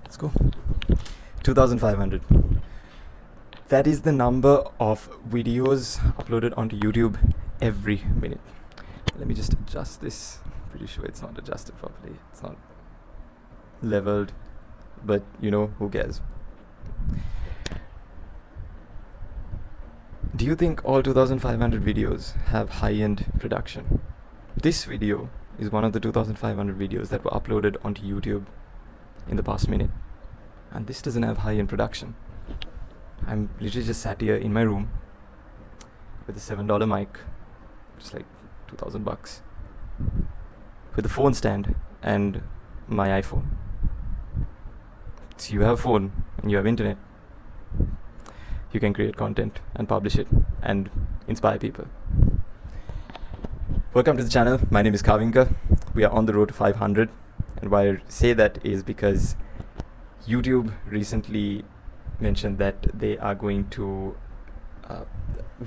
Let's go. 2500. That is the number of videos uploaded onto YouTube every minute. Let me just adjust this. Pretty sure it's not adjusted properly. It's not leveled, but who cares? Do you think all 2500 videos have high-end production? This video is one of the 2500 videos that were uploaded onto YouTube in the past minute, and this doesn't have high-end production. I'm literally just sat here in my room with a $7 mic, just like $2,000, with a phone stand and my iPhone. So you have a phone and you have internet. You can create content and publish it and inspire people. Welcome to the channel. My name is Kavinka. We are on the road to 500, and why I say that is because YouTube recently mentioned that they are going to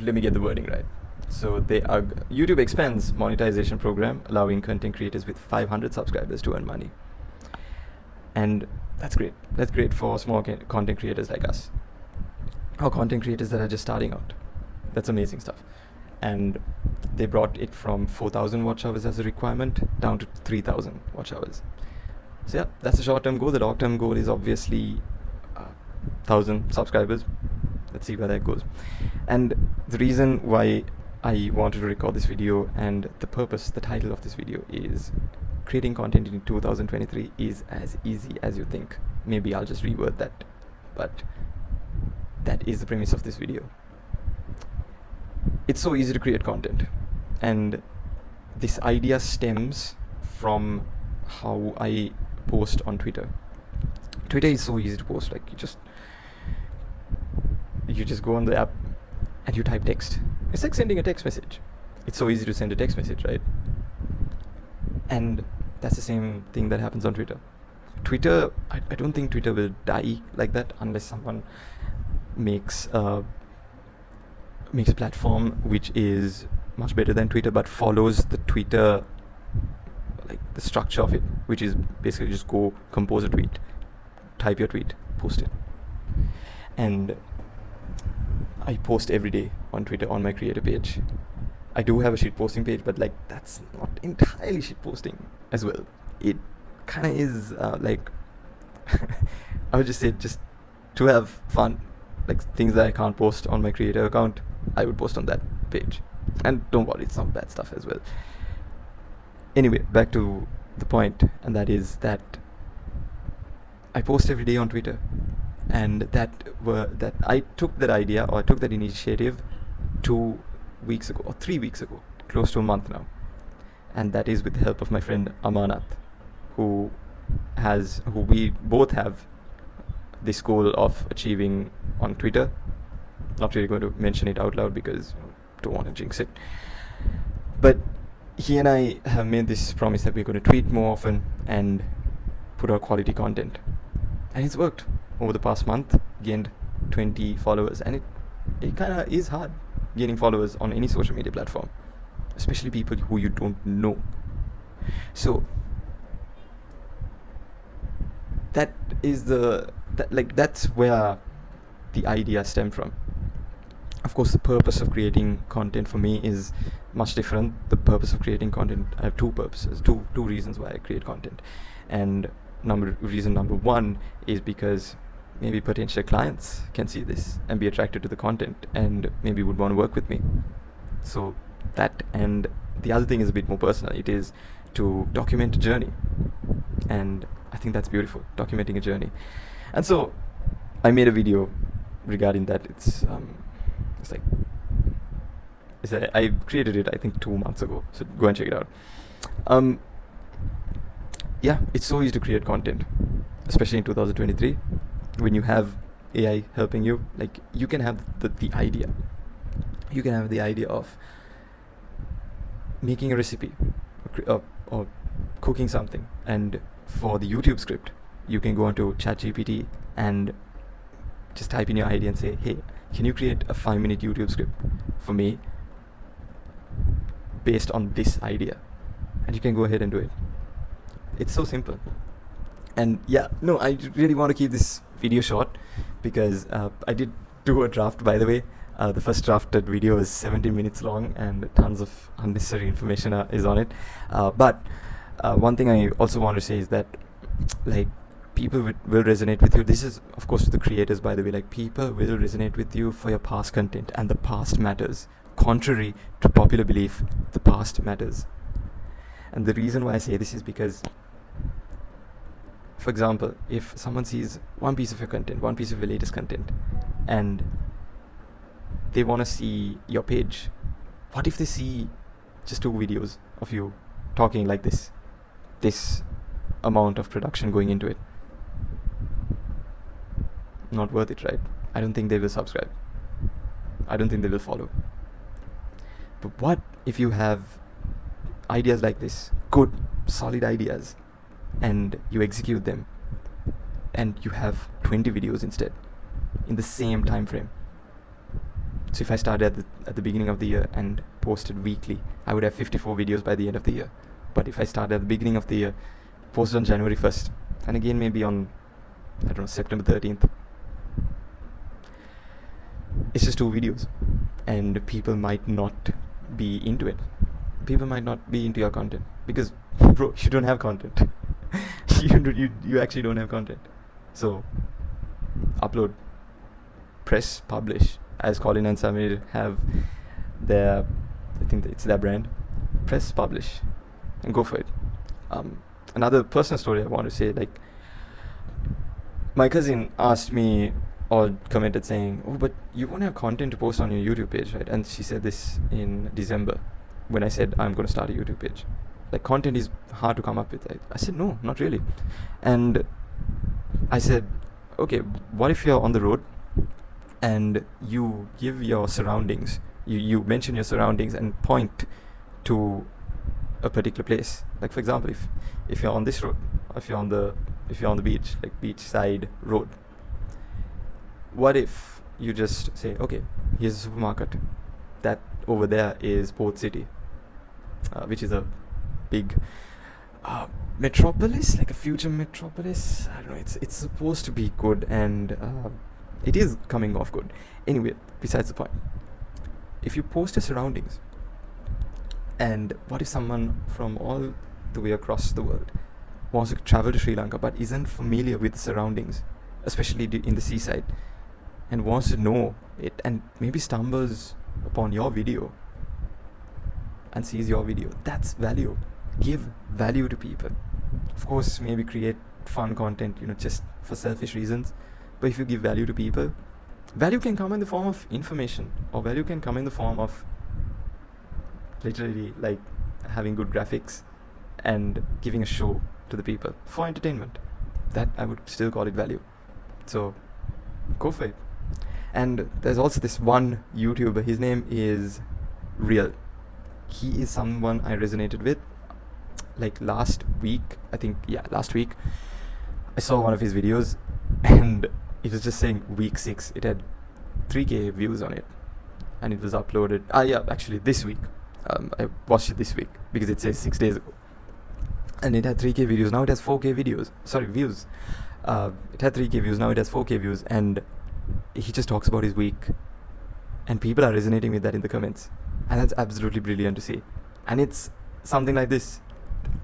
let me get the wording right. So YouTube expands monetization program, allowing content creators with 500 subscribers to earn money, and that's great. That's great for small content creators like us, or content creators that are just starting out. That's amazing stuff. And they brought it from 4,000 watch hours as a requirement down to 3,000 watch hours. So yeah, that's the short-term goal. The long-term goal is obviously 1,000 subscribers. Let's see where that goes. And the reason why I wanted to record this video, and the title of this video is creating content in 2023 is as easy as you think. Maybe I'll just reword that, but that is the premise of this video. It's so easy to create content, and this idea stems from how I post on Twitter. Twitter is so easy to post. Like you just go on the app and you type text. It's like sending a text message. It's so easy to send a text message, right? And that's the same thing that happens on Twitter. I don't think Twitter will die like that unless someone makes a platform which is much better than Twitter, but follows the Twitter, like the structure of it, which is basically just go compose a tweet, type your tweet, post it. And I post every day on Twitter on my creator page. I do have a shit posting page, but like that's not entirely shit posting as well. It kind of is like I would just say, just to have fun, like things that I can't post on my creator account, I would post on that page. And don't worry, it's not bad stuff as well. Anyway, back to the point, and that is that I post every day on Twitter, and that I took that idea, or I took that initiative 2 weeks ago or 3 weeks ago, close to a month now, and that is with the help of my friend Amanat, who we both have this goal of achieving on Twitter. Not really going to mention it out loud because I don't want to jinx it, but he and I have made this promise that we're going to tweet more often and put out quality content, and it's worked. Over the past month, gained 20 followers, and it kind of is hard gaining followers on any social media platform, especially people who you don't know. So that's where the idea stemmed from. Of course, the purpose of creating content for me is much different. The purpose of creating content, I have two purposes, two reasons why I create content. And reason number one is because maybe potential clients can see this and be attracted to the content and maybe would want to work with me. So that, and the other thing is a bit more personal. It is to document a journey, and I think that's beautiful, documenting a journey. And so I made a video regarding that. I created it I think 2 months ago, so go and check it out. Yeah, it's so easy to create content, especially in 2023 when you have AI helping you. Like, you can have the idea. You can have the idea of making a recipe or cooking something, and for the YouTube script, you can go onto ChatGPT and just type in your idea and say, hey, can you create a 5-minute YouTube script for me based on this idea? And you can go ahead and do it. It's so simple. And yeah, no, I really want to keep this video short because I did do a draft, by the way. The first drafted video is 17 minutes long and tons of unnecessary information is on it. But one thing I also want to say is that, like, people will resonate with you. This is, of course, to the creators, by the way. Like, people will resonate with you for your past content, and the past matters. Contrary to popular belief, the past matters. And the reason why I say this is because, for example, if someone sees one piece of your content, one piece of your latest content, and they want to see your page, what if they see just 2 videos of you talking like this amount of production going into it? Not worth it, right? I don't think they will subscribe. I don't think they will follow. But what if you have ideas like this, good, solid ideas, and you execute them, and you have 20 videos instead in the same time frame? So if I started at the beginning of the year and posted weekly, I would have 54 videos by the end of the year. But if I started at the beginning of the year, posted on January 1st, and again maybe on, I don't know, September 13th, it's just 2 videos, and people might not be into it. People might not be into your content because, bro, you don't have content. you actually don't have content. So upload, press publish, as Colin and Samir have their, I think it's their brand. Press publish and go for it. Another personal story I want to say, like, my cousin asked me or commented saying, "Oh, but you won't have content to post on your YouTube page, right?" And she said this in December when I said I'm going to start a YouTube page. Like, content is hard to come up with. I said, no, not really. And I said, okay, what if you're on the road and you give your surroundings, you mention your surroundings and point to a particular place. Like, for example, if you're on this road, or if you're on the beach, like beachside road, what if you just say, okay, here's a supermarket, that over there is Port City, which is a big metropolis, like a future metropolis. I don't know, it's supposed to be good, and it is coming off good. Anyway, besides the point, if you post your surroundings, and what if someone from all the way across the world wants to travel to Sri Lanka but isn't familiar with the surroundings, especially in the seaside, and wants to know it, and maybe stumbles upon your video and sees your video? That's value. Give value to people. Of course, maybe create fun content, just for selfish reasons. But if you give value to people, value can come in the form of information, or value can come in the form of literally, like, having good graphics and giving a show to the people for entertainment. That, I would still call it value. So go for it. And there's also this one YouTuber, his name is Real. He is someone I resonated with. Like, last week, I saw one of his videos, and it was just saying week 6. It had 3K views on it, and it was uploaded. Actually, this week. I watched it this week because it says 6 days ago, and it had 3K videos. Now it has 4K views. Views. It had 3K views. Now it has 4K views, and he just talks about his week, and people are resonating with that in the comments, and that's absolutely brilliant to see. And it's something like this.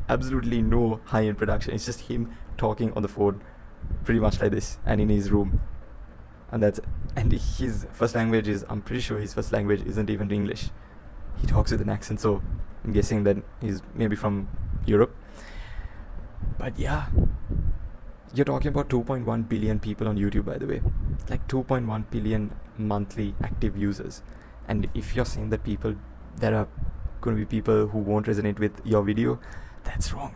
Absolutely no high-end production. It's just him talking on the phone, pretty much like this, and in his room. And his first language is, I'm pretty sure his first language isn't even English. He talks with an accent, so I'm guessing that he's maybe from Europe. But yeah, you're talking about 2.1 billion people on YouTube, by the way. Like 2.1 billion monthly active users. And if you're saying that there are going to be people who won't resonate with your video, that's wrong.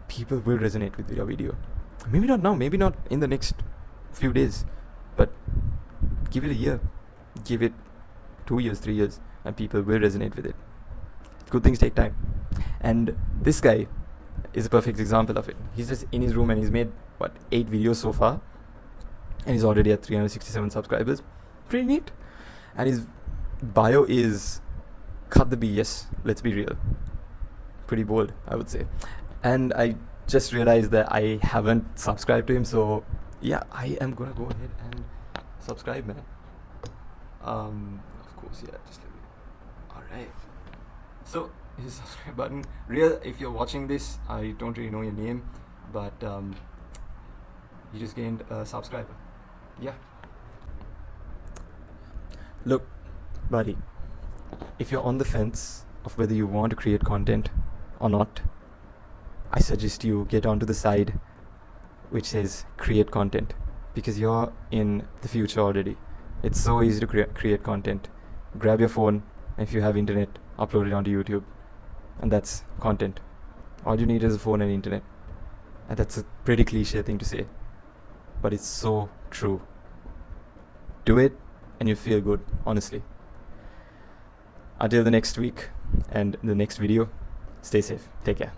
People will resonate with your video. Maybe not now, maybe not in the next few days, but give it a year, give it 2 years, 3 years, and people will resonate with it. Good things take time. And this guy is a perfect example of it. He's just in his room, and he's made 8 videos so far, and he's already at 367 subscribers. Pretty neat. And his bio is cut the BS, let's be real. Pretty bold, I would say. And I just realized that I haven't subscribed to him, so yeah, I am gonna go ahead and subscribe, man. Of course, yeah, just let me. Alright. So, his subscribe button. Real, if you're watching this, I don't really know your name, but you just gained a subscriber. Yeah. Look, buddy, if you're on the fence of whether you want to create content or not, I suggest you get onto the side which says create content, because you're in the future already. It's so easy to create content. Grab your phone, and if you have internet, upload it onto YouTube, and that's content. All you need is a phone and internet. And that's a pretty cliche thing to say, but it's so true. Do it and you feel good, honestly. Until the next week and the next video, stay safe. Take care.